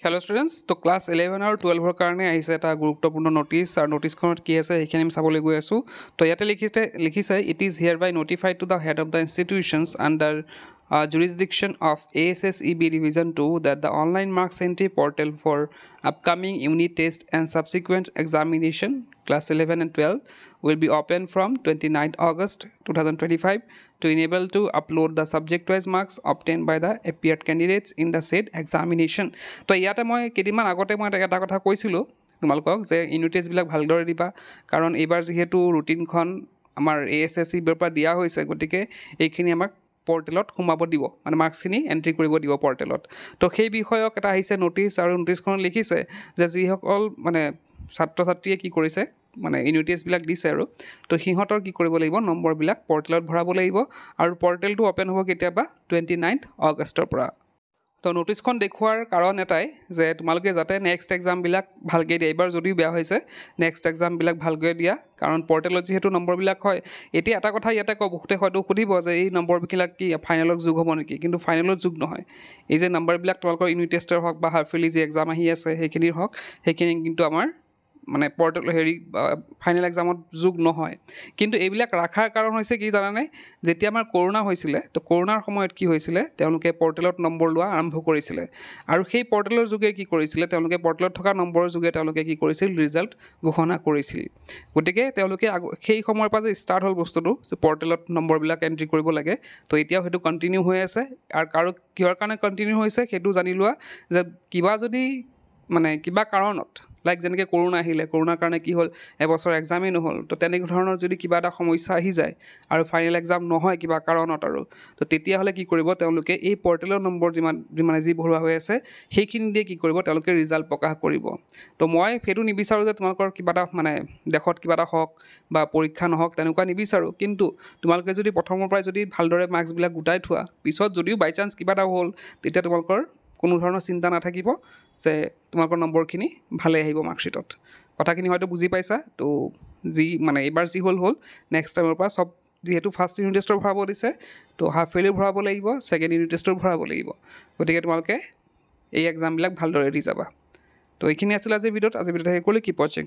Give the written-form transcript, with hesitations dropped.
Hello students, to class 11 or 12 karone ahise eta guruttopurno notice ar notice khonot ki ase ekhani ami sabole goi asu to yate likhise it is hereby notified to the head of the institutions under jurisdiction of ASSEB Division 2 that the online marks entry portal for upcoming unit test and subsequent examination class 11 and 12 will be open from 29th August 2025 to enable to upload the subject wise marks obtained by the appeared candidates in the said examination. To yate moi kediman agote moi eta kotha koisilo tumalkok je unit test bilak bhaldore diba karon ebar jehetu routine khon amar ASSEB ber pa dia hoise gotike ekhini amak portalot khumabo dibo মানে marks খিনি entry কৰিব দিব portalot তো সেই বিষয়ক এটা আহিছে notice আৰু নোটিসখন লিখিছে যে যি সকল মানে ছাত্ৰ ছাত্ৰীয়ে কি কৰিছে মানে ইউনিটেস বিলাক দিছে আৰু তো হিহতৰ কি কৰিব লাগিব নম্বৰ বিলাক portalot ভৰাব লাগিব আৰু portalটো ওপেন হ'ব কেতিয়াবা 29th আগষ্টৰ পৰা তো নোটিসখন দেখুৱাৰ কাৰণ এটাই যে তোমালোকে যাতে নেক্সট এক্সাম বিলাক ভালকৈ দিয়া এবাৰ যদিও বেয়া হৈছে নেক্সট এক্সাম বিলাক ভালকৈ দিয়া কাৰণ পোৰ্টেলত যেহেতু নম্বৰ বিলাক হয় এতিয়া এটা কথা ইয়াতে বহুতে হয়তো সুধিব যে এই নম্বৰ বিলাক কি ফাইনেলত যোগ হ'ব নেকি কিন্তু ফাইনেলত যোগ নহয় এই যে নম্বৰ বিলাক তোমালোকৰ ইউনিট টেষ্টৰ হক বা হাফ-ইয়াৰলি যে এক্সাম আহি আছে সেইখিনিৰ হক সেইখিনি কিন্তু আমাৰ মানে পোৰ্টেল হেৰি ফাইনেল এক্সামত যোগ নহয় কিন্তু এইবিলাক ৰাখাৰ কাৰণ হৈছে কি জানা নাই যেতিয়া আমাৰ কৰোনা হৈছিল তো কৰোনাৰ সময়ত কি হৈছিল তেওঁলোকে পোৰ্টেলত নম্বৰ লোৱা আৰম্ভ কৰিছিল আৰু সেই পোৰ্টেলৰ যোগে কি কৰিছিল তেওঁলোকে পোৰ্টেলত থকা নম্বৰৰ যোগে তেওঁলোকে কি কৰিছিল ৰিজাল্ট ঘোষণা কৰিছিল গতিকে তেওঁলোকে সেই সময়ৰ পৰা যে ষ্টাৰ্ট হল বস্তুটো যে পোৰ্টেলত নম্বৰবিলাক এন্ট্ৰি কৰিব লাগে তো এতিয়াও হেতু কন্টিনিউ হৈ আছে আৰু কিহৰ কাৰণে কন্টিনিউ হৈছে হেতু জানি লোৱা যে কিবা যদি মানে কিবা কাৰণত লাইক যেনেকৈ কৰোনা আহিলে কৰোনাৰ কাৰণে কি হ'ল এবছৰ এক্সামই নহল তো তেনেকুৱা ধৰণৰ যদি কিবা এটা সমস্যা আহি যায় আৰু ফাইনেল এক্সাম নহয় কিবা কাৰণত আৰু তো তেতিয়া হলে কি কৰিব তেওঁলোকে এই পোৰ্টেলৰ নম্বৰ মানে যি ভৰোৱা হৈ আছে সেইখিনি দিয়ে কি কৰিব তেওঁলোকে ৰিজাল্ট প্ৰকাশ কৰিব তো মই ফেটো নিবিচাৰো যে তোমালোকৰ কিবা এটা মানে দেখত কিবা এটা হওক বা পৰীক্ষা নহওক তেনেকুৱা নিবিচাৰো কিন্তু তোমালোকে যদি প্ৰথমৰ পৰাই যদি ভালদৰে মাৰ্কস বিলাক গোটাই থোৱা পিছত যদিও বাই চান্স কিবা এটা হ'ল তেতিয়া তোমালোকৰ কোনো ধৰণৰ চিন্তা নাথাকিব যে তোমালোকৰ নম্বৰখিনি ভালে আহিব মাৰ্কশিটত কথাখিনি হয়তো বুজি পাইছা তো যি মানে এবাৰ যি হ'ল নেক্সট টাইমৰ পৰা সব যেহেতু ফাৰ্স্ট ইউনিট টেষ্টৰ ভৰাব দিছে তো হাফ ইয়াৰলি ভৰাব লাগিব সেকেন্ড ইউনিট টেষ্টৰ ভৰাব লাগিব গতিকে তোমালোকে এই এক্সাম বিলাক ভালদৰে দি যাবা তো এইখিনি আছিল আজি ভিডিঅ'ত শেষ কৰিলোঁ কিপ ৱাচিং